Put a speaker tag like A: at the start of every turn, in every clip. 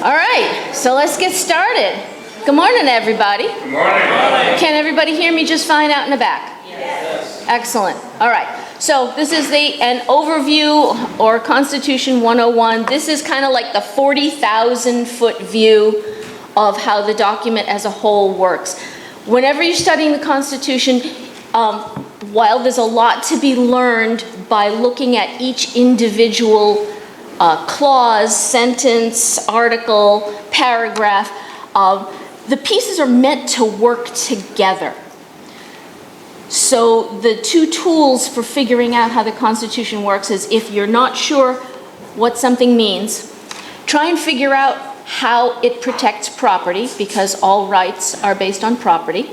A: All right, so let's get started. Good morning, everybody.
B: Good morning.
A: Can everybody hear me just fine out in the back?
B: Yes.
A: Excellent. All right, so this is an overview or Constitution 101. This is kind of like the 40,000-foot view of how the document as a whole works. Whenever you're studying the Constitution, while there's a lot to be learned by looking at each individual clause, sentence, article, paragraph, the pieces are meant to work together. So the two tools for figuring out how the Constitution works is, if you're not sure what something means, try and figure out how it protects property, because all rights are based on property.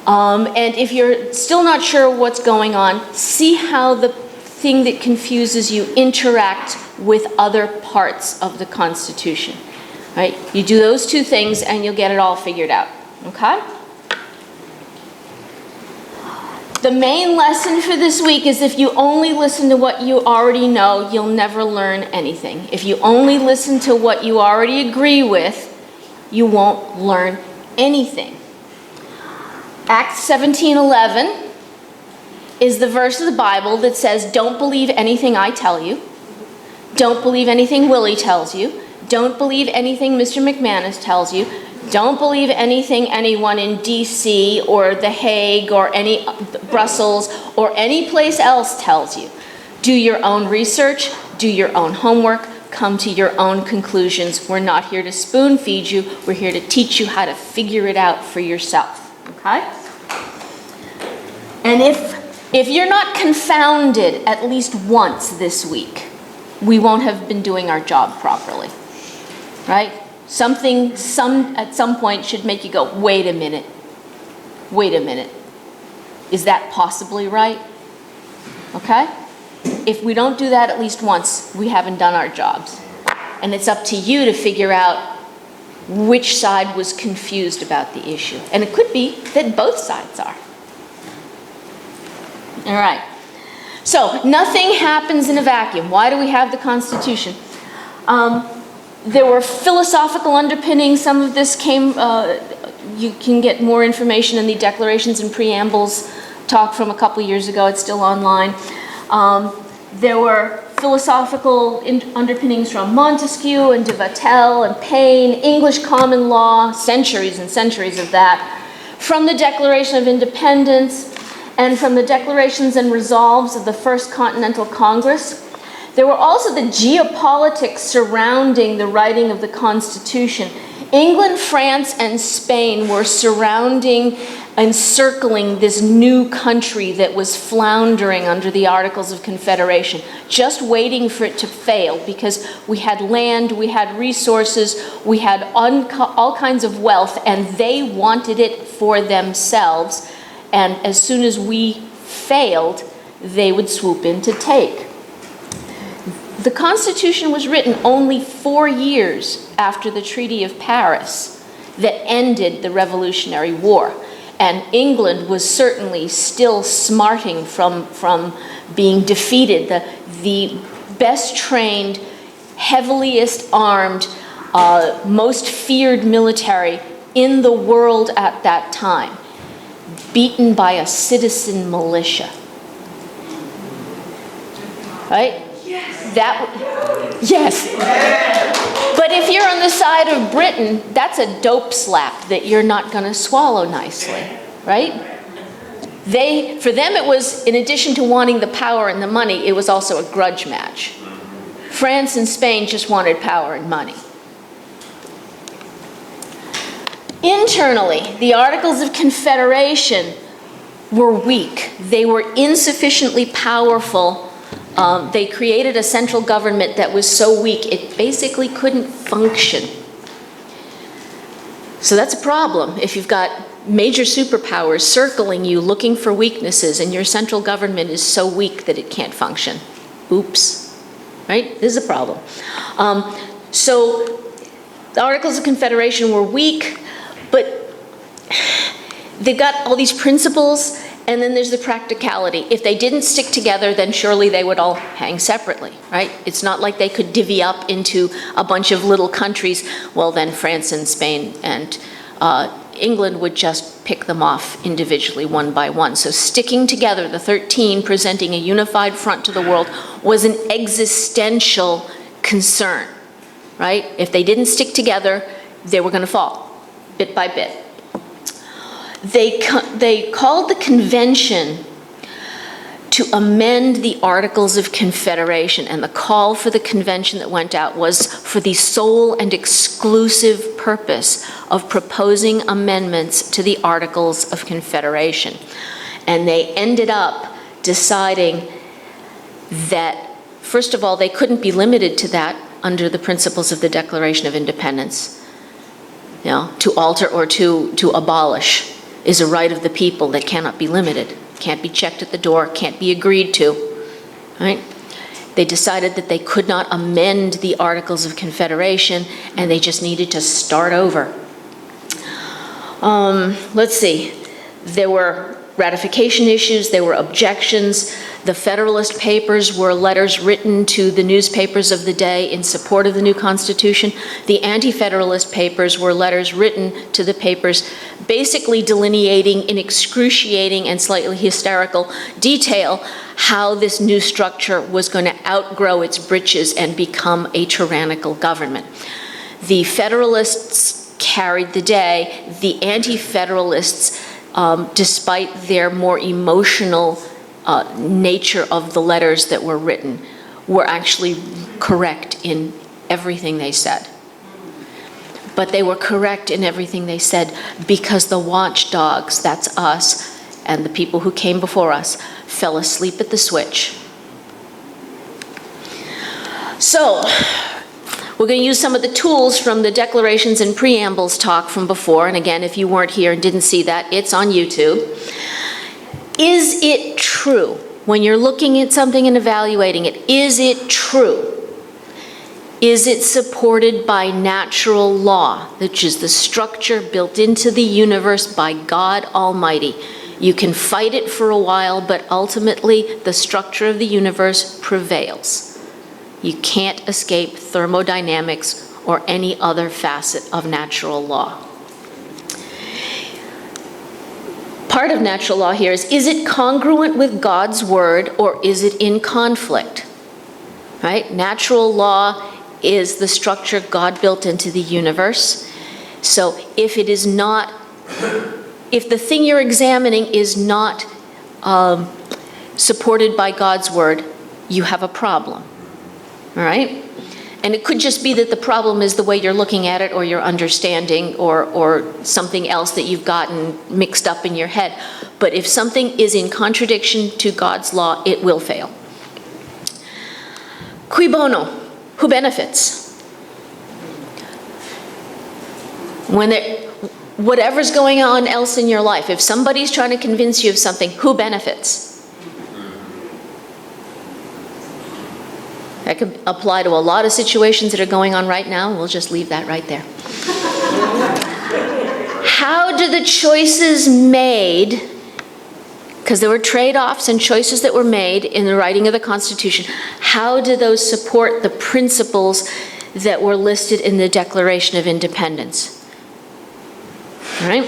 A: And if you're still not sure what's going on, see how the thing that confuses you interact with other parts of the Constitution. Right? You do those two things and you'll get it all figured out. Okay? The main lesson for this week is, if you only listen to what you already know, you'll never learn anything. If you only listen to what you already agree with, you won't learn anything. Acts 17:11 is the verse of the Bible that says, don't believe anything I tell you. Don't believe anything Willie tells you. Don't believe anything Mr. McManus tells you. Don't believe anything anyone in D.C. or The Hague or Brussels or any place else tells you. Do your own research. Do your own homework. Come to your own conclusions. We're not here to spoon feed you. We're here to teach you how to figure it out for yourself. Okay? And if you're not confounded at least once this week, we won't have been doing our job properly. Right? Something at some point should make you go, wait a minute. Wait a minute. Is that possibly right? Okay? If we don't do that at least once, we haven't done our jobs. And it's up to you to figure out which side was confused about the issue. And it could be that both sides are. All right. So, nothing happens in a vacuum. Why do we have the Constitution? There were philosophical underpinnings. Some of this came, you can get more information in the Declarations and Preambles talk from a couple years ago. It's still online. There were philosophical underpinnings from Montesquieu and de Vattel and Paine, English common law, centuries and centuries of that, from the Declaration of Independence, and from the Declarations and Resolves of the First Continental Congress. There were also the geopolitics surrounding the writing of the Constitution. England, France, and Spain were surrounding and circling this new country that was floundering under the Articles of Confederation, just waiting for it to fail, because we had land, we had resources, we had all kinds of wealth, and they wanted it for themselves. And as soon as we failed, they would swoop in to take. The Constitution was written only 4 years after the Treaty of Paris that ended the Revolutionary War. And England was certainly still smarting from being defeated. The best trained, heaviest armed, most feared military in the world at that time, beaten by a citizen militia. Right? Yes. But if you're on the side of Britain, that's a dope slap that you're not going to swallow nicely, right? For them it was, in addition to wanting the power and the money, it was also a grudge match. France and Spain just wanted power and money. Internally, the Articles of Confederation were weak. They were insufficiently powerful. They created a central government that was so weak it basically couldn't function. So that's a problem. If you've got major superpowers circling you looking for weaknesses and your central government is so weak that it can't function. Oops. Right? This is a problem. So the Articles of Confederation were weak, but they got all these principles, And then there's the practicality. If they didn't stick together, then surely they would all hang separately, right? It's not like they could divvy up into a bunch of little countries. Well, then France and Spain and England would just pick them off individually, one by one. So sticking together, the 13 presenting a unified front to the world, was an existential concern, right? If they didn't stick together, they were going to fall, bit by bit. They called the convention to amend the Articles of Confederation, and the call for the convention that went out was for the sole and exclusive purpose of proposing amendments to the Articles of Confederation. And they ended up deciding that, first of all, they couldn't be limited to that under the principles of the Declaration of Independence. You know, to alter or to abolish is a right of the people that cannot be limited, can't be checked at the door, can't be agreed to, right? They decided that they could not amend the Articles of Confederation, and they just needed to start over. Let's see, there were ratification issues, there were objections. The Federalist Papers were letters written to the newspapers of the day in support of the new Constitution. The Anti-Federalist Papers were letters written to the papers basically delineating in excruciating and slightly hysterical detail how this new structure was going to outgrow its britches and become a tyrannical government. The Federalists carried the day. The Anti-Federalists, despite their more emotional nature of the letters that were written, were actually correct in everything they said. But they were correct in everything they said because the watchdogs, that's us, and the people who came before us, fell asleep at the switch. So, we're going to use some of the tools from the declarations and preambles talk from before, and again, if you weren't here and didn't see that, it's on YouTube. Is it true, when you're looking at something and evaluating it, is it true? Is it supported by natural law, which is the structure built into the universe by God Almighty? You can fight it for a while, but ultimately the structure of the universe prevails. You can't escape thermodynamics or any other facet of natural law. Part of natural law here is it congruent with God's word or is it in conflict? Right? Natural law is the structure God built into the universe. So if it is not, if the thing you're examining is not supported by God's word, you have a problem. All right? And it could just be that the problem is the way you're looking at it or your understanding or something else that you've gotten mixed up in your head. But if something is in contradiction to God's law, it will fail. Cui bono? Who benefits? Whatever's going on else in your life, if somebody's trying to convince you of something, who benefits? That could apply to a lot of situations that are going on right now. We'll just leave that right there. How do the choices made, because there were trade-offs and choices that were made in the writing of the Constitution, how do those support the principles that were listed in the Declaration of Independence? All right?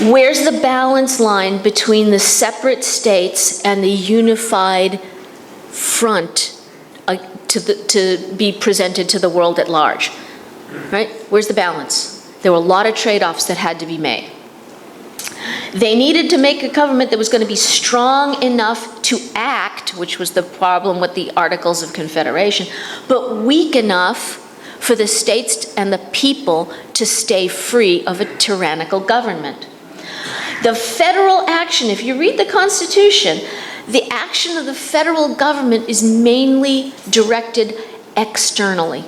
A: Where's the balance line between the separate states and the unified front to be presented to the world at large? Right? Where's the balance? There were a lot of trade-offs that had to be made. They needed to make a government that was going to be strong enough to act, which was the problem with the Articles of Confederation, but weak enough for the states and the people to stay free of a tyrannical government. The federal action, if you read the Constitution, the action of the federal government is mainly directed externally.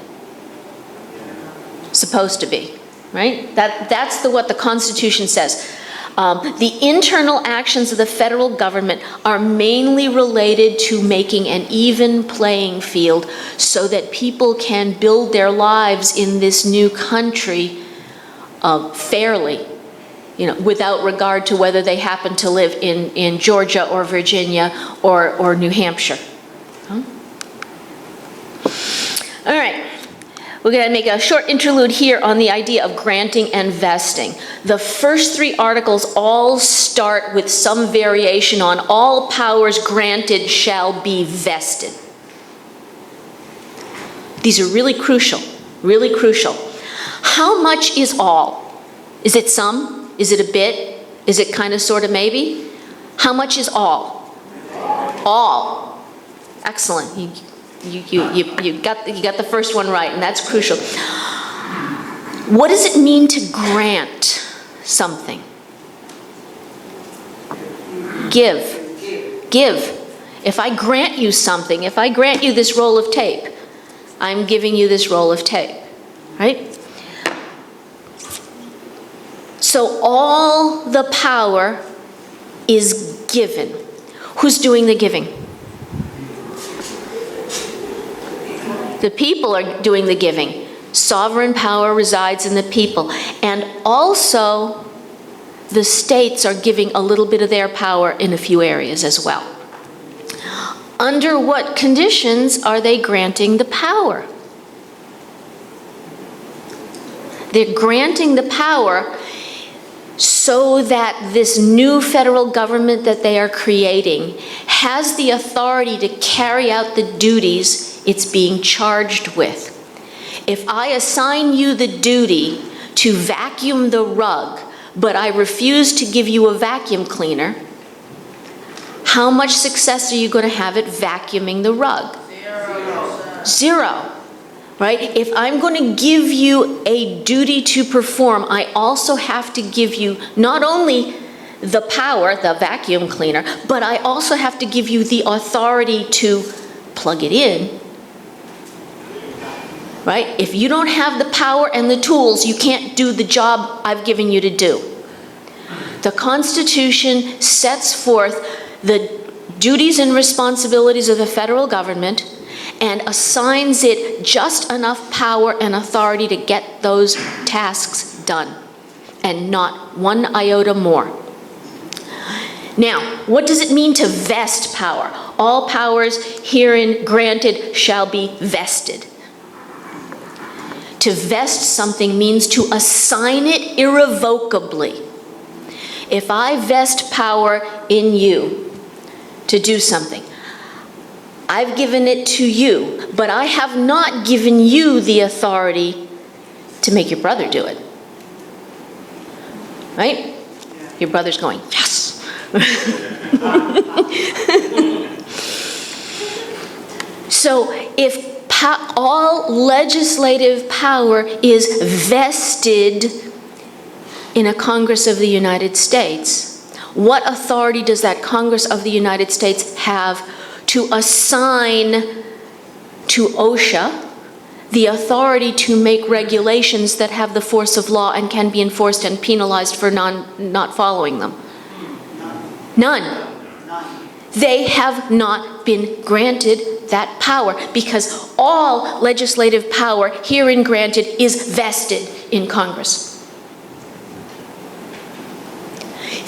A: Supposed to be, right? That's what the Constitution says. The internal actions of the federal government are mainly related to making an even playing field so that people can build their lives in this new country fairly without regard to whether they happen to live in Georgia or Virginia or New Hampshire. Huh? All right. We're going to make a short interlude here on the idea of granting and vesting. The first 3 articles all start with some variation on all powers granted shall be vested. These are really crucial, really crucial. How much is all? Is it some? Is it a bit? Is it kind of, sort of, maybe? How much is all? All. Excellent. You got the first one right, and that's crucial. What does it mean to grant something? Give. If I grant you something, if I grant you this roll of tape, I'm giving you this roll of tape, right? So all the power is given. Who's doing the giving? The people are doing the giving. Sovereign power resides in the people. And also, the states are giving a little bit of their power in a few areas as well. Under what conditions are they granting the power? They're granting the power so that this new federal government that they are creating has the authority to carry out the duties it's being charged with. If I assign you the duty to vacuum the rug, but I refuse to give you a vacuum cleaner, how much success are you going to have at vacuuming the rug? Zero. Right? If I'm going to give you a duty to perform, I also have to give you not only the power, the vacuum cleaner, but I also have to give you the authority to plug it in. Right? If you don't have the power and the tools, you can't do the job I've given you to do. The Constitution sets forth the duties and responsibilities of the federal government and assigns it just enough power and authority to get those tasks done, and not one iota more. Now, what does it mean to vest power? All powers herein granted shall be vested. To vest something means to assign it irrevocably. If I vest power in you to do something, I've given it to you, but I have not given you the authority to make your brother do it. Right? Your brother's going, yes. So if all legislative power is vested in a Congress of the United States, what authority does that Congress of the United States have to assign to OSHA the authority to make regulations that have the force of law and can be enforced and penalized for not following them? None. They have not been granted that power because all legislative power herein granted is vested in Congress.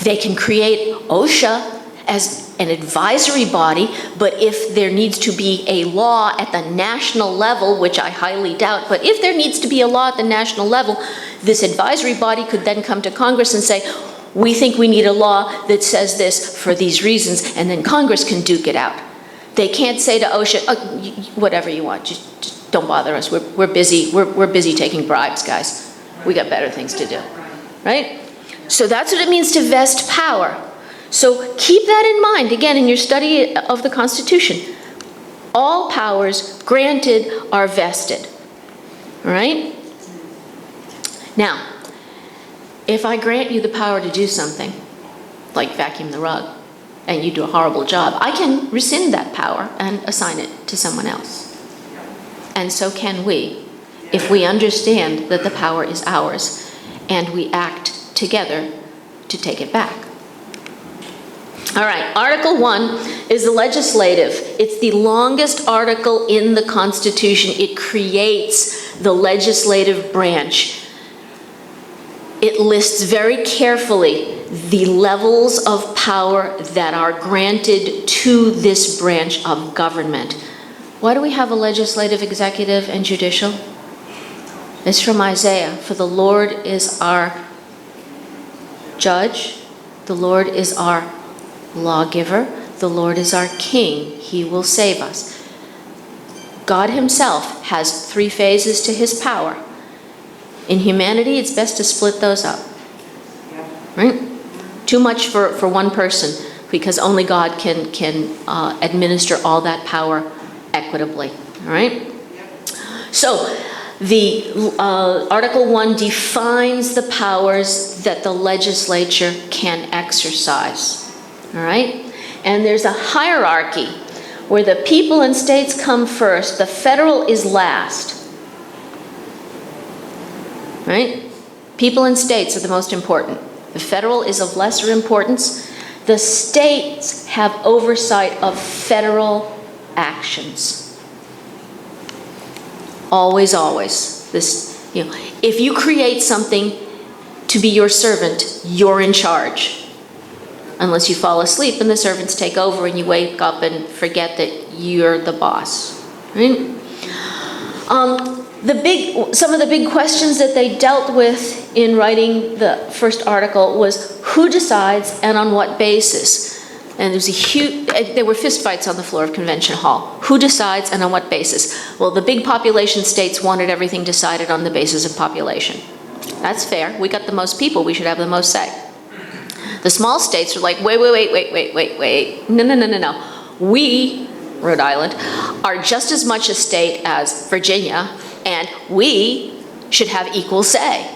A: They can create OSHA as an advisory body, but if there needs to be a law at the national level, which I highly doubt, but if there needs to be a law at the national level, this advisory body could then come to Congress and say, we think we need a law that says this for these reasons, and then Congress can duke it out. They can't say to OSHA, oh, whatever you want, just don't bother us. We're busy. We're busy taking bribes, guys. We got better things to do, right? So that's what it means to vest power. So keep that in mind, again, in your study of the Constitution. All powers granted are vested, all right? Now, if I grant you the power to do something, like vacuum the rug, and you do a horrible job, I can rescind that power and assign it to someone else. And so can we, if we understand that the power is ours, and we act together to take it back. All right, Article 1 is the legislative. It's the longest article in the Constitution. It creates the legislative branch. it lists very carefully the levels of power that are granted to this branch of government. Why do we have a legislative, executive, and judicial? It's from Isaiah. For the Lord is our judge, the Lord is our lawgiver, the Lord is our king. He will save us. God himself has 3 phases to his power. In humanity, it's best to split those up. Right? Too much for one person, because only God can administer all that power equitably. All right? So, the Article 1 defines the powers that the legislature can exercise. All right? And there's a hierarchy where the people and states come first, the federal is last. Right? People and states are the most important. The federal is of lesser importance. The states have oversight of federal actions. Always, always. This, if you create something to be your servant, you're in charge. Unless you fall asleep and the servants take over and you wake up and forget that you're the boss. Right? Some of the big questions that they dealt with in writing the first article was who decides and on what basis. And there were fistfights on the floor of Convention Hall. Who decides and on what basis? Well, the big population states wanted everything decided on the basis of population. That's fair. We got the most people. We should have the most say. The small states were like, wait. No. We, Rhode Island, are just as much a state as Virginia, and we should have equal say.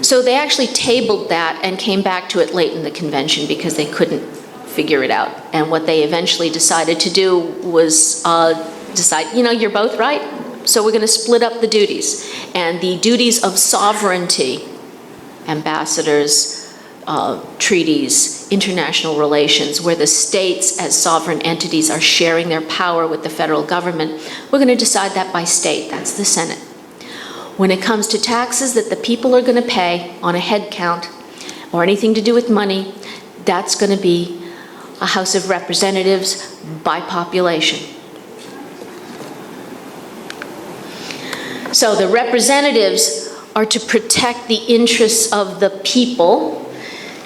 A: So they actually tabled that and came back to it late in the convention because they couldn't figure it out. And what they eventually decided to do was decide, you're both right, so we're going to split up the duties. And the duties of sovereignty, ambassadors, treaties, international relations, where the states as sovereign entities are sharing their power with the federal government, we're going to decide that by state. That's the Senate. When it comes to taxes that the people are going to pay on a head count or anything to do with money, that's going to be a House of Representatives by population. So the representatives are to protect the interests of the people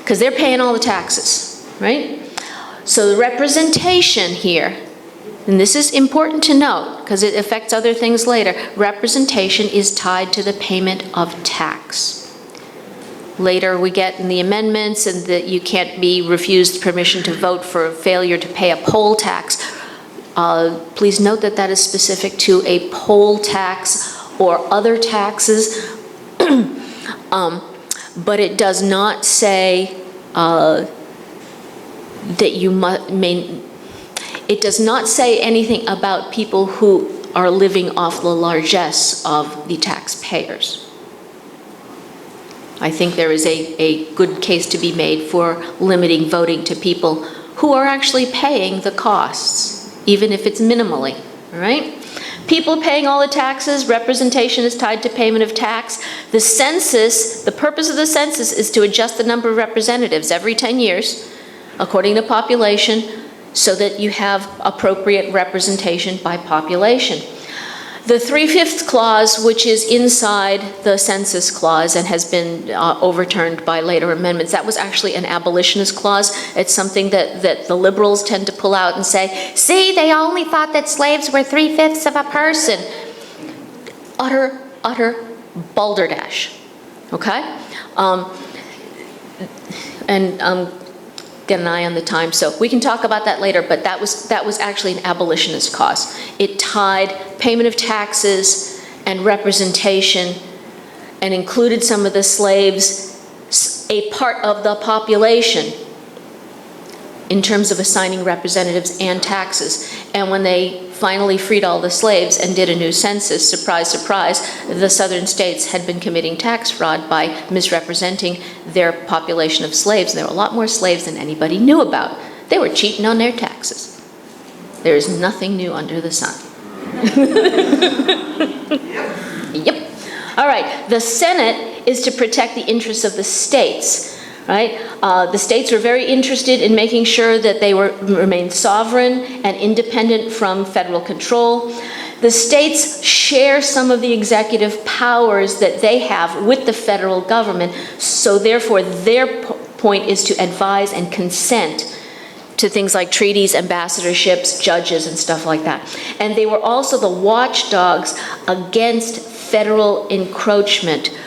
A: because they're paying all the taxes, right? So the representation here, and this is important to note because it affects other things later, representation is tied to the payment of tax. Later we get in the amendments and that you can't be refused permission to vote for failure to pay a poll tax. Please note that that is specific to a poll tax or other taxes. But it does not say that you it does not say anything about people who are living off the largesse of the taxpayers. I think there is a good case to be made for limiting voting to people who are actually paying the costs, even if it's minimally, right? People paying all the taxes, representation is tied to payment of tax. The census, the purpose of the census is to adjust the number of representatives every 10 years, according to population, so that you have appropriate representation by population. The 3/5 clause, which is inside the census clause and has been overturned by later amendments, that was actually an abolitionist clause. It's something that the liberals tend to pull out and say, see, they only thought that slaves were 3/5 of a person. Utter balderdash, okay? Get an eye on the time, so we can talk about that later, but that was actually an abolitionist cause. It tied payment of taxes and representation and included some of the slaves, a part of the population, in terms of assigning representatives and taxes. And when they finally freed all the slaves and did a new census, surprise, surprise, the southern states had been committing tax fraud by misrepresenting their population of slaves. There were a lot more slaves than anybody knew about. They were cheating on their taxes. There is nothing new under the sun. Yep. All right, the Senate is to protect the interests of the states. Right? The states were very interested in making sure that they remained sovereign and independent from federal control. The states share some of the executive powers that they have with the federal government, so therefore their point is to advise and consent to things like treaties, ambassadorships, judges, and stuff like that. And they were also the watchdogs against federal encroachment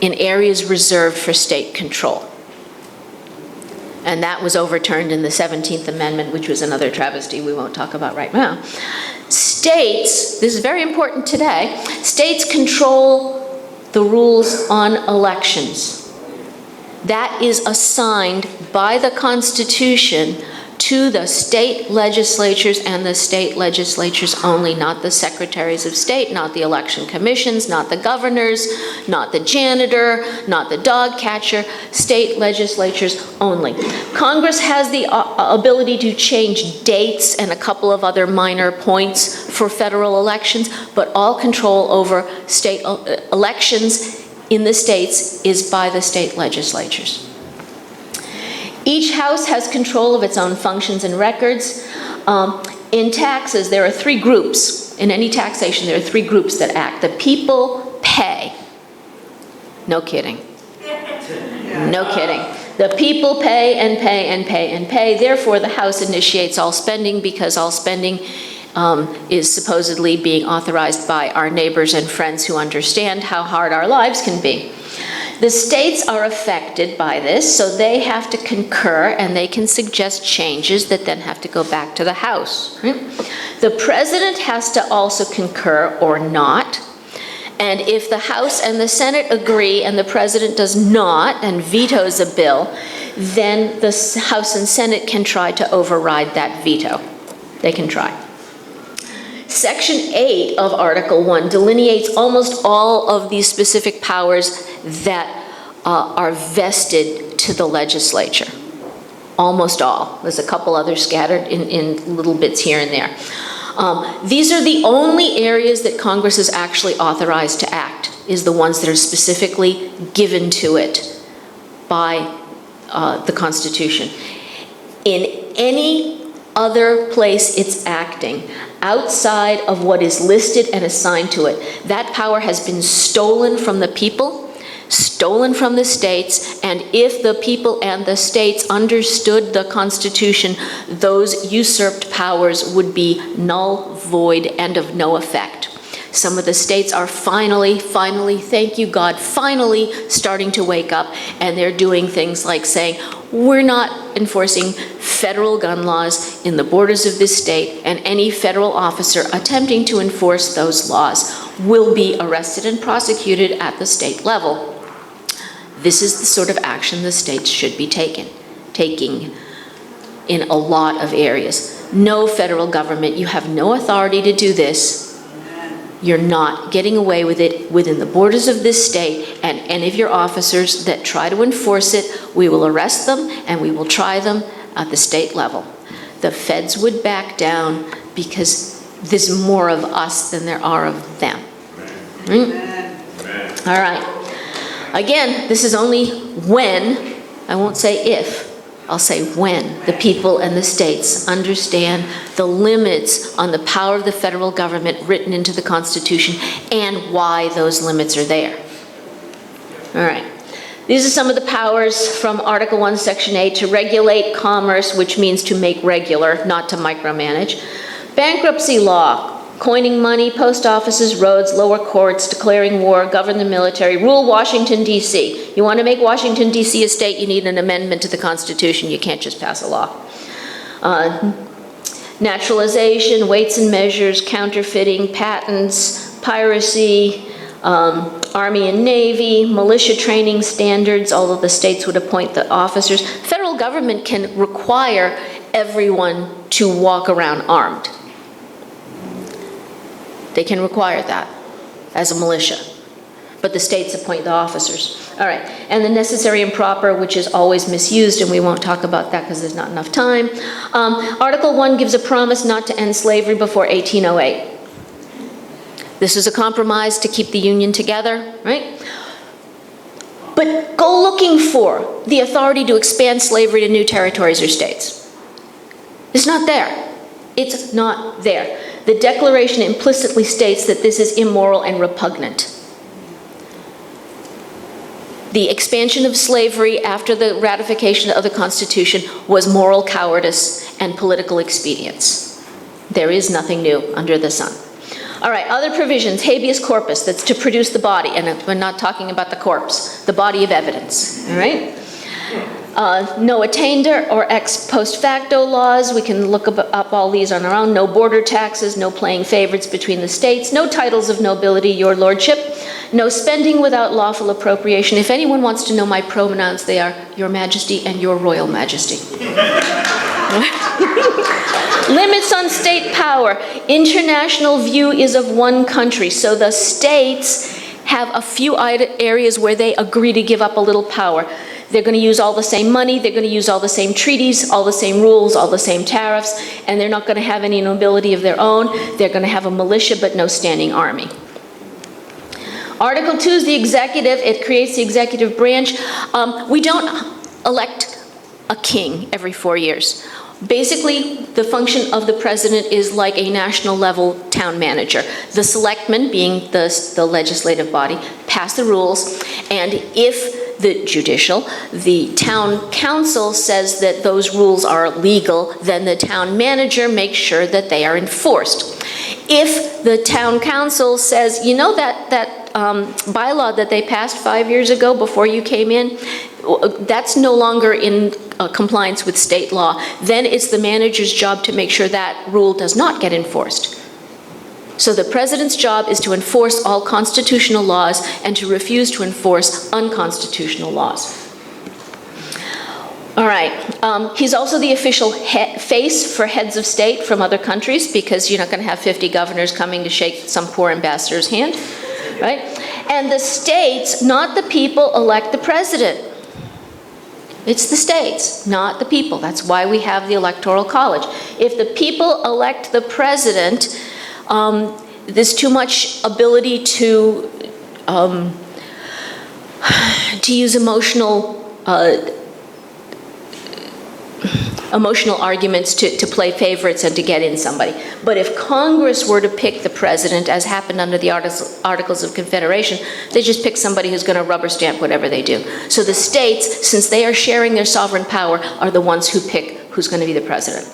A: in areas reserved for state control. And that was overturned in the 17th Amendment, which was another travesty we won't talk about right now. States, this is very important today, states control the rules on elections. That is assigned by the Constitution to the state legislatures and the state legislatures only, not the secretaries of state, not the election commissions, not the governors, not the janitor, not the dog catcher, state legislatures only. Congress has the ability to change dates and a couple of other minor points for federal elections, but all control over state elections in the states is by the state legislatures. Each house has control of its own functions and records. In taxes, there are three groups. In any taxation, there are three groups that act. The people pay. No kidding. No kidding. The people pay and pay and pay and pay. Therefore, the House initiates all spending because all spending is supposedly being authorized by our neighbors and friends who understand how hard our lives can be. The states are affected by this, so they have to concur and they can suggest changes that then have to go back to the House. Right? The president has to also concur or not. And if the House and the Senate agree and the president does not and vetoes a bill, then the House and Senate can try to override that veto. They can try. Section 8 of Article 1 delineates almost all of these specific powers that are vested to the legislature. Almost all. There's a couple others scattered in little bits here and there. These are the only areas that Congress is actually authorized to act, is the ones that are specifically given to it by the Constitution. In any other place it's acting, outside of what is listed and assigned to it, that power has been stolen from the people, stolen from the states, and if the people and the states understood the Constitution, those usurped powers would be null, void, and of no effect. Some of the states are finally, thank you God, finally starting to wake up, and they're doing things like saying, we're not enforcing federal gun laws in the borders of this state, and any federal officer attempting to enforce those laws will be arrested and prosecuted at the state level. This is the sort of action the states should be taking in a lot of areas. No federal government, you have no authority to do this. You're not getting away with it within the borders of this state, and any of your officers that try to enforce it, we will arrest them and we will try them at the state level. The feds would back down because there's more of us than there are of them. All right. Again, this is only when, I won't say if, I'll say when the people and the states understand the limits on the power of the federal government written into the Constitution and why those limits are there. All right. These are some of the powers from Article 1, Section 8, to regulate commerce, which means to make regular, not to micromanage. Bankruptcy law, coining money, post offices, roads, lower courts, declaring war, govern the military, rule Washington, D.C. You want to make Washington, D.C. a state, you need an amendment to the Constitution. You can't just pass a law. Naturalization, weights and measures, counterfeiting, patents, piracy, Army and Navy, militia training standards, although the states would appoint the officers. Federal government can require everyone to walk around armed. They can require that as a militia, but the states appoint the officers. All right, and the necessary and proper, which is always misused, and we won't talk about that because there's not enough time. Article 1 gives a promise not to end slavery before 1808. This is a compromise to keep the Union together, right? But go looking for the authority to expand slavery to new territories or states. It's not there. It's not there. The Declaration implicitly states that this is immoral and repugnant. The expansion of slavery after the ratification of the Constitution was moral cowardice and political expedience. There is nothing new under the sun. All right, other provisions, habeas corpus, that's to produce the body, and we're not talking about the corpse, the body of evidence, all right? No attainder or ex post facto laws, we can look up all these on our own. No border taxes, no playing favorites between the states, no titles of nobility, your lordship, no spending without lawful appropriation. If anyone wants to know my pronouns, they are your majesty and your royal majesty. Limits on state power. International view is of one country, so the states have a few areas where they agree to give up a little power. They're going to use all the same money, they're going to use all the same treaties, all the same rules, all the same tariffs, and they're not going to have any nobility of their own. They're going to have a militia but no standing army. Article 2 is the executive. It creates the executive branch. We don't elect a king every 4 years. Basically, the function of the president is like a national level town manager. The selectmen, being the legislative body, pass the rules, and if the judicial, the town council says that those rules are legal, then the town manager makes sure that they are enforced. If the town council says, you know that bylaw that they passed 5 years ago before you came in, that's no longer in compliance with state law, then it's the manager's job to make sure that rule does not get enforced. So the president's job is to enforce all constitutional laws and to refuse to enforce unconstitutional laws. All right, he's also the official face for heads of state from other countries, because you're not going to have 50 governors coming to shake some poor ambassador's hand, right? And the states, not the people, elect the president. It's the states, not the people. That's why we have the Electoral College. If the people elect the president, there's too much ability to use emotional arguments to play favorites and to get in somebody. But if Congress were to pick the president, as happened under the Articles of Confederation, they just pick somebody who's going to rubber stamp whatever they do. So the states, since they are sharing their sovereign power, are the ones who pick who's going to be the president.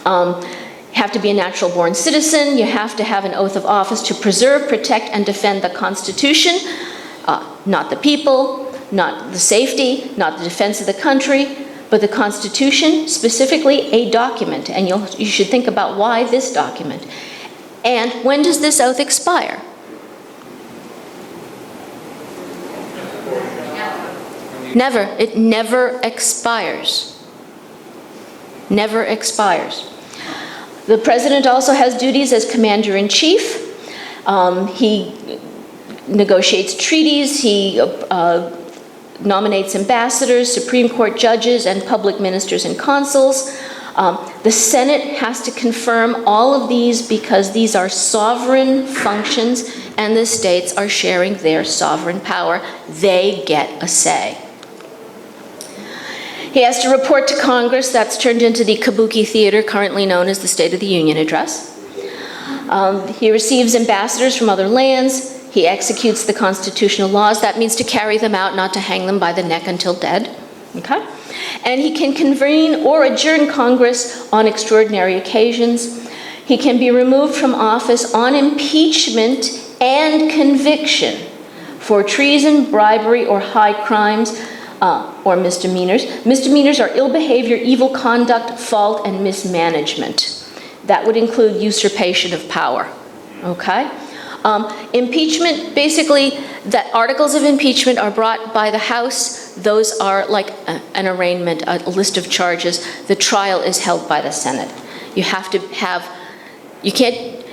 A: You have to be a natural born citizen. You have to have an oath of office to preserve, protect, and defend the Constitution, not the people, not the safety, not the defense of the country, but the Constitution, specifically a document. And you should think about why this document. And when does this oath expire? Never. It never expires. Never expires. The president also has duties as commander-in-chief. He negotiates treaties. He nominates ambassadors, Supreme Court judges, and public ministers and consuls. The Senate has to confirm all of these because these are sovereign functions and the states are sharing their sovereign power. They get a say. He has to report to Congress. That's turned into the Kabuki Theater, currently known as the State of the Union Address. He receives ambassadors from other lands. He executes the constitutional laws. That means to carry them out, not to hang them by the neck until dead. Okay? And he can convene or adjourn Congress on extraordinary occasions. He can be removed from office on impeachment and conviction for treason, bribery, or high crimes, or misdemeanors. Misdemeanors are ill behavior, evil conduct, fault, and mismanagement. That would include usurpation of power. Okay? Impeachment, basically, the articles of impeachment are brought by the House. Those are like an arraignment, a list of charges. The trial is held by the Senate. You have to have, you can't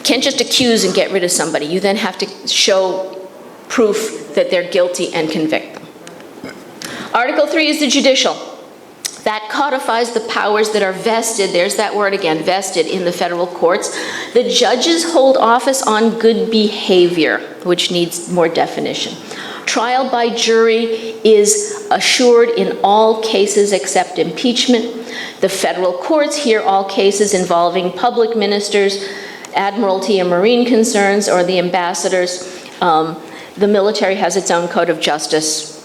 A: just accuse and get rid of somebody. You then have to show proof that they're guilty and convict them. Article 3 is the judicial. That codifies the powers that are vested, there's that word again, vested in the federal courts. The judges hold office on good behavior, which needs more definition. Trial by jury is assured in all cases except impeachment. The federal courts hear all cases involving public ministers, admiralty and marine concerns, or the ambassadors. The military has its own code of justice.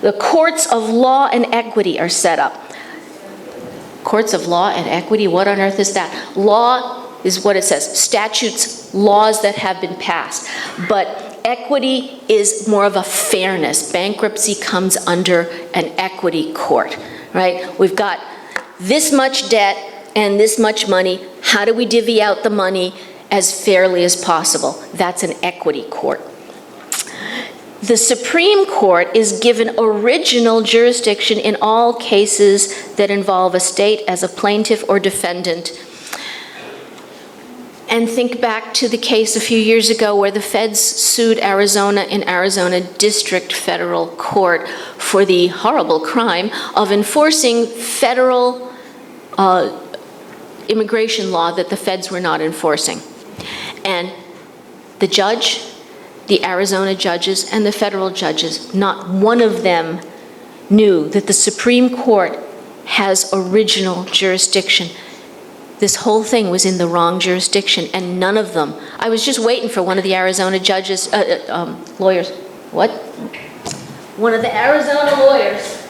A: The courts of law and equity are set up. Courts of law and equity, what on earth is that? Law is what it says, statutes, laws that have been passed. But equity is more of a fairness. Bankruptcy comes under an equity court, right? We've got this much debt and this much money. How do we divvy out the money as fairly as possible? That's an equity court. The Supreme Court is given original jurisdiction in all cases that involve a state as a plaintiff or defendant. And think back to the case a few years ago where the feds sued Arizona in Arizona District Federal Court for the horrible crime of enforcing federal immigration law that the feds were not enforcing. And the judge, the Arizona judges, and the federal judges, not one of them knew that the Supreme Court has original jurisdiction. This whole thing was in the wrong jurisdiction, and none of them. I was just waiting for one of the Arizona judges, lawyers, what? One of the Arizona lawyers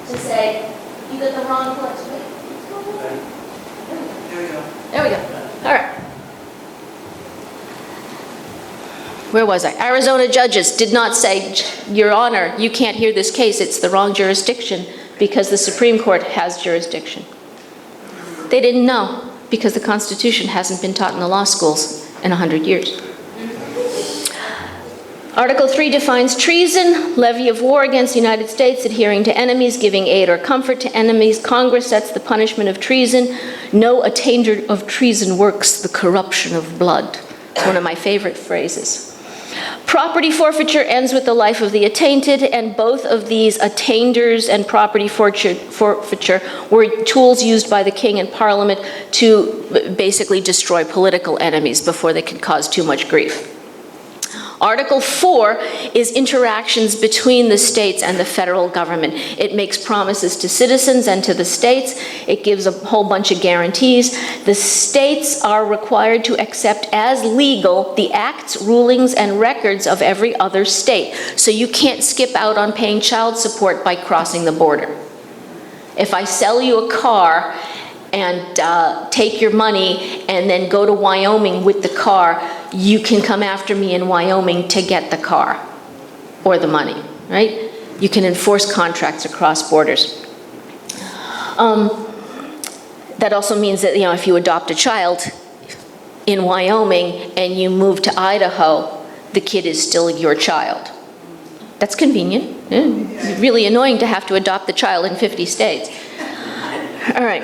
A: to say, you got the wrong place. There we go. All right. Where was I? Arizona judges did not say, Your Honor, you can't hear this case. It's the wrong jurisdiction because the Supreme Court has jurisdiction. They didn't know because the Constitution hasn't been taught in the law schools in 100 years. Article 3 defines treason, levy of war against the United States, adhering to enemies, giving aid or comfort to enemies. Congress sets the punishment of treason. No attainder of treason works the corruption of blood. It's one of my favorite phrases. Property forfeiture ends with the life of the attainted, and both of these attainders and property forfeiture were tools used by the king and parliament to basically destroy political enemies before they could cause too much grief. Article 4 is interactions between the states and the federal government. It makes promises to citizens and to the states. It gives a whole bunch of guarantees. The states are required to accept as legal the acts, rulings, and records of every other state. So you can't skip out on paying child support by crossing the border. If I sell you a car and take your money and then go to Wyoming with the car, you can come after me in Wyoming to get the car or the money, right? You can enforce contracts across borders. That also means that, if you adopt a child in Wyoming and you move to Idaho, the kid is still your child. That's convenient. It's really annoying to have to adopt the child in 50 states. All right.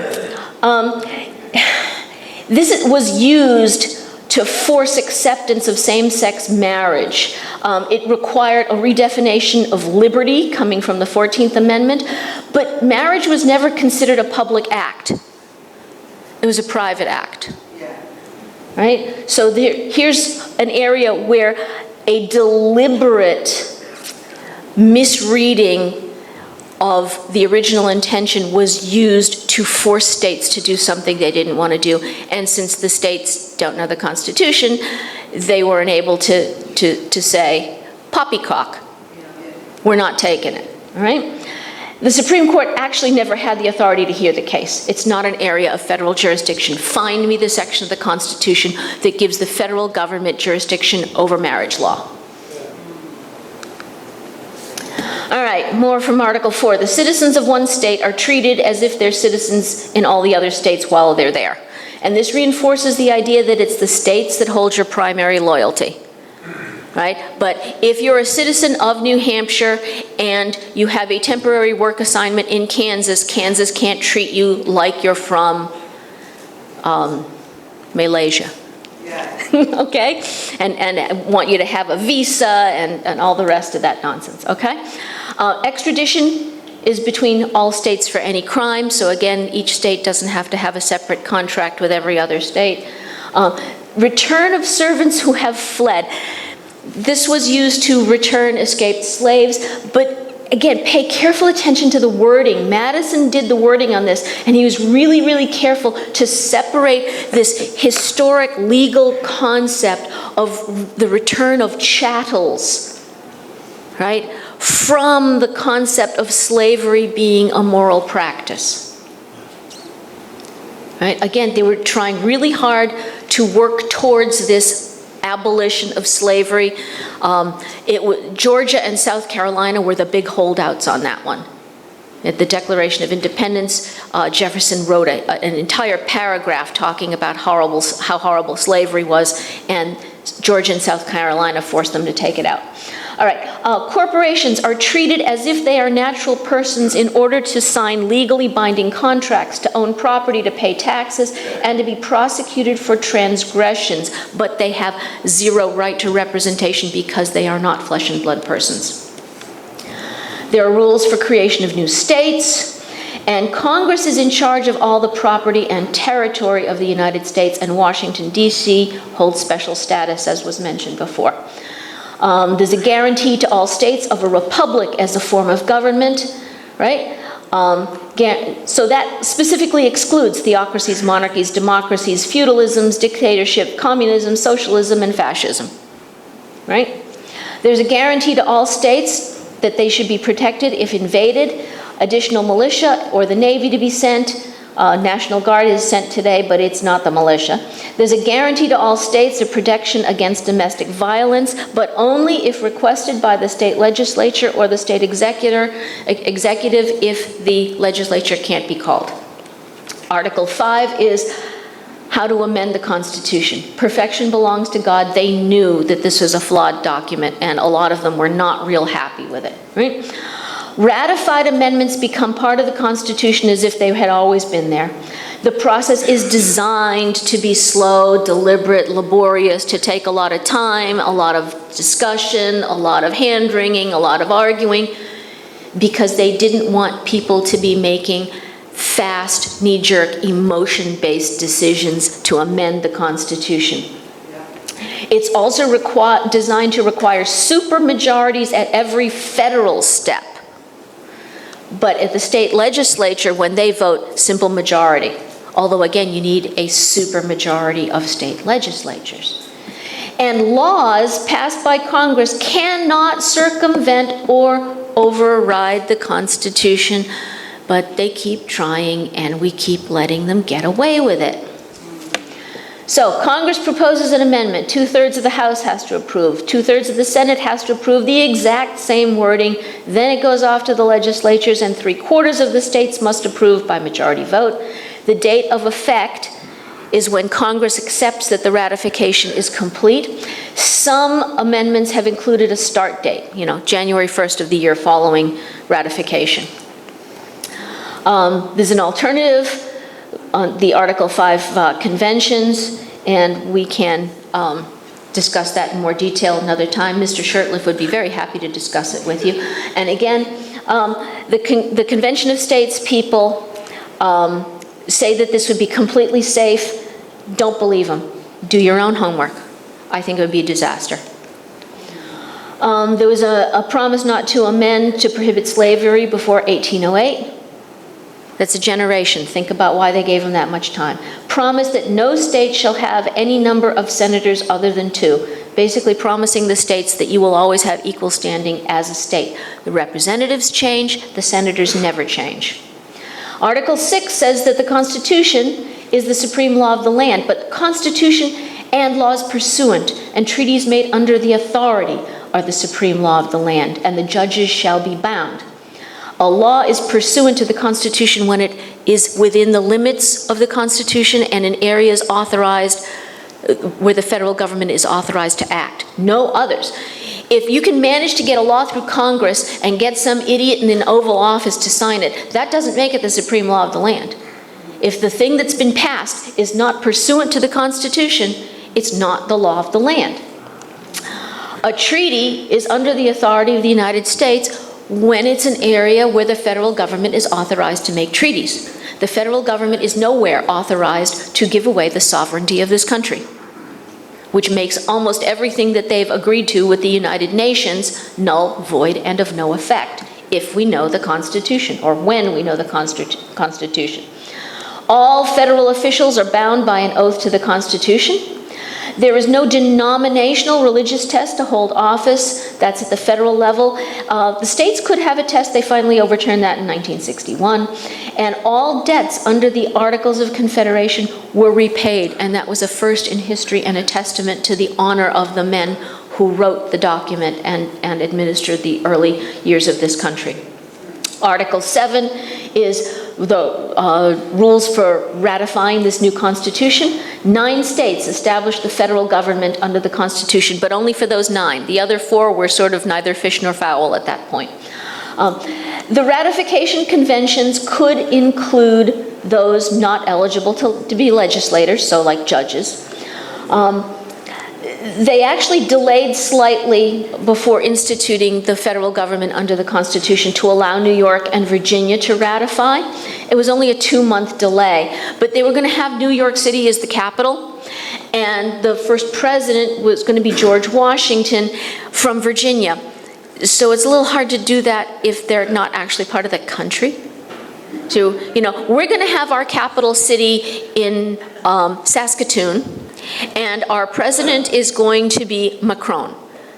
A: This was used to force acceptance of same-sex marriage. It required a redefinition of liberty coming from the 14th Amendment, but marriage was never considered a public act. It was a private act. Right? So here's an area where a deliberate misreading of the original intention was used to force states to do something they didn't want to do. And since the states don't know the Constitution, they weren't able to say, poppycock, we're not taking it, all right? The Supreme Court actually never had the authority to hear the case. It's not an area of federal jurisdiction. Find me the section of the Constitution that gives the federal government jurisdiction over marriage law. All right, more from Article 4. The citizens of one state are treated as if they're citizens in all the other states while they're there. And this reinforces the idea that it's the states that hold your primary loyalty, right? But if you're a citizen of New Hampshire and you have a temporary work assignment in Kansas, Kansas can't treat you like you're from Malaysia. Okay? And want you to have a visa and all the rest of that nonsense, okay? Extradition is between all states for any crime. So again, each state doesn't have to have a separate contract with every other state. Return of servants who have fled. This was used to return escaped slaves, but again, pay careful attention to the wording. Madison did the wording on this, and he was really, really careful to separate this historic legal concept of the return of chattels, right, from the concept of slavery being a moral practice. Right? Again, they were trying really hard to work towards this abolition of slavery. Georgia and South Carolina were the big holdouts on that one. At the Declaration of Independence, Jefferson wrote an entire paragraph talking about how horrible slavery was, and Georgia and South Carolina forced them to take it out. All right, corporations are treated as if they are natural persons in order to sign legally binding contracts, to own property, to pay taxes, and to be prosecuted for transgressions, but they have zero right to representation because they are not flesh and blood persons. There are rules for creation of new states, and Congress is in charge of all the property and territory of the United States, and Washington, D.C. holds special status, as was mentioned before. There's a guarantee to all states of a republic as a form of government, right? So that specifically excludes theocracies, monarchies, democracies, feudalisms, dictatorship, communism, socialism, and fascism, right? There's a guarantee to all states that they should be protected if invaded, additional militia or the Navy to be sent. National Guard is sent today, but it's not the militia. There's a guarantee to all states of protection against domestic violence, but only if requested by the state legislature or the state executive if the legislature can't be called. Article 5 is how to amend the Constitution. Perfection belongs to God. They knew that this was a flawed document, and a lot of them were not real happy with it, right? Ratified amendments become part of the Constitution as if they had always been there. The process is designed to be slow, deliberate, laborious, to take a lot of time, a lot of discussion, a lot of hand-wringing, a lot of arguing, because they didn't want people to be making fast, knee-jerk, emotion-based decisions to amend the Constitution. It's also designed to require supermajorities at every federal step. But at the state legislature, when they vote, simple majority. Although, again, you need a supermajority of state legislatures. And laws passed by Congress cannot circumvent or override the Constitution, but they keep trying, and we keep letting them get away with it. So Congress proposes an amendment. 2/3 of the House has to approve. 2/3 of the Senate has to approve the exact same wording. Then it goes off to the legislatures, and 3/4 of the states must approve by majority vote. The date of effect is when Congress accepts that the ratification is complete. Some amendments have included a start date, January 1st of the year following ratification. There's an alternative on the Article 5 conventions, and we can discuss that in more detail another time. Mr. Shurtleff would be very happy to discuss it with you. And again, the Convention of States people say that this would be completely safe. Don't believe them. Do your own homework. I think it would be a disaster. There was a promise not to amend to prohibit slavery before 1808. That's a generation. Think about why they gave them that much time. Promise that no state shall have any number of senators other than 2. Basically promising the states that you will always have equal standing as a state. The representatives change, the senators never change. Article 6 says that the Constitution is the supreme law of the land, but the Constitution and laws pursuant and treaties made under the authority are the supreme law of the land, and the judges shall be bound. A law is pursuant to the Constitution when it is within the limits of the Constitution and in areas authorized where the federal government is authorized to act. No others. If you can manage to get a law through Congress and get some idiot in an Oval Office to sign it, that doesn't make it the supreme law of the land. If the thing that's been passed is not pursuant to the Constitution, it's not the law of the land. A treaty is under the authority of the United States when it's an area where the federal government is authorized to make treaties. The federal government is nowhere authorized to give away the sovereignty of this country, which makes almost everything that they've agreed to with the United Nations null, void, and of no effect, if we know the Constitution, or when we know the Constitution. All federal officials are bound by an oath to the Constitution. There is no denominational religious test to hold office. That's at the federal level. The states could have a test. They finally overturned that in 1961. And all debts under the Articles of Confederation were repaid. And that was a first in history and a testament to the honor of the men who wrote the document and administered the early years of this country. Article 7 is the rules for ratifying this new Constitution. 9 states established the federal government under the Constitution, but only for those 9. The other 4 were sort of neither fish nor fowl at that point. The ratification conventions could include those not eligible to be legislators, so like judges. They actually delayed slightly before instituting the federal government under the Constitution to allow New York and Virginia to ratify. It was only a 2-month delay, but they were going to have New York City as the capital, and the first president was going to be George Washington from Virginia. So it's a little hard to do that if they're not actually part of the country. So, we're going to have our capital city in Saskatoon, and our president is going to be Macron.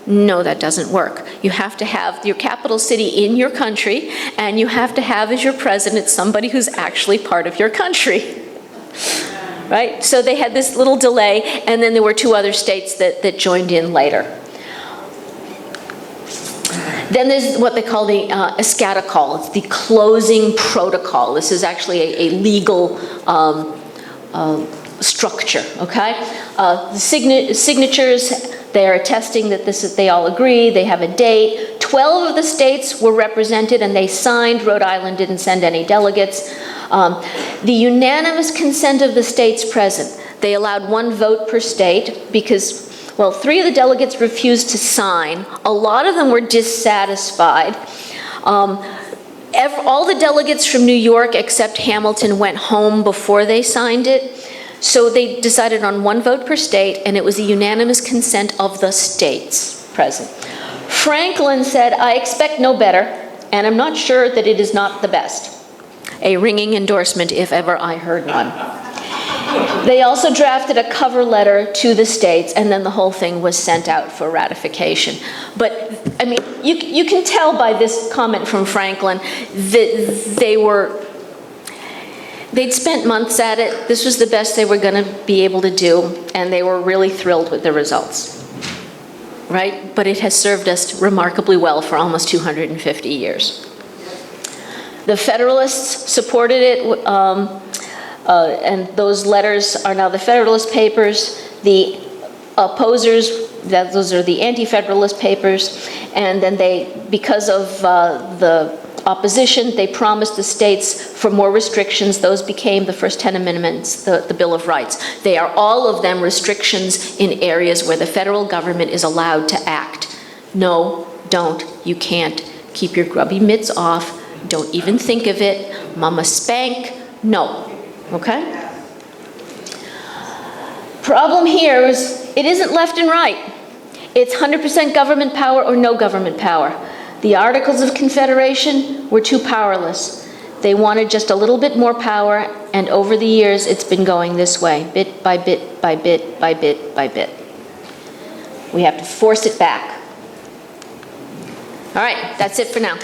A: No, that doesn't work. You have to have your capital city in your country, and you have to have as your president somebody who's actually part of your country. Right? So they had this little delay, and then there were 2 other states that joined in later. Then there's what they call the Escatacol. It's the closing protocol. This is actually a legal structure, okay? The signatures, they are attesting that they all agree, they have a date. 12 of the states were represented and they signed. Rhode Island didn't send any delegates. The unanimous consent of the states present. They allowed 1 vote per state because, well, 3 of the delegates refused to sign. A lot of them were dissatisfied. All the delegates from New York except Hamilton went home before they signed it. So they decided on 1 vote per state, and it was the unanimous consent of the states present. Franklin said, "I expect no better, and I'm not sure that it is not the best." A ringing endorsement, if ever I heard one. They also drafted a cover letter to the states, and then the whole thing was sent out for ratification. But, I mean, you can tell by this comment from Franklin that they'd spent months at it. This was the best they were going to be able to do, and they were really thrilled with the results. Right? But it has served us remarkably well for almost 250 years. The Federalists supported it, and those letters are now the Federalist Papers. The opposers, those are the Anti-Federalist Papers, and then because of the opposition, they promised the states for more restrictions. Those became the first 10 amendments, the Bill of Rights. They are all of them restrictions in areas where the federal government is allowed to act. No, don't, you can't. Keep your grubby mitts off. Don't even think of it. Mama spank. No. Okay? Problem here is it isn't left and right. It's 100% government power or no government power. The Articles of Confederation were too powerless. They wanted just a little bit more power, and over the years it's been going this way, bit by bit by bit by bit by bit. We have to force it back. All right, that's it for now.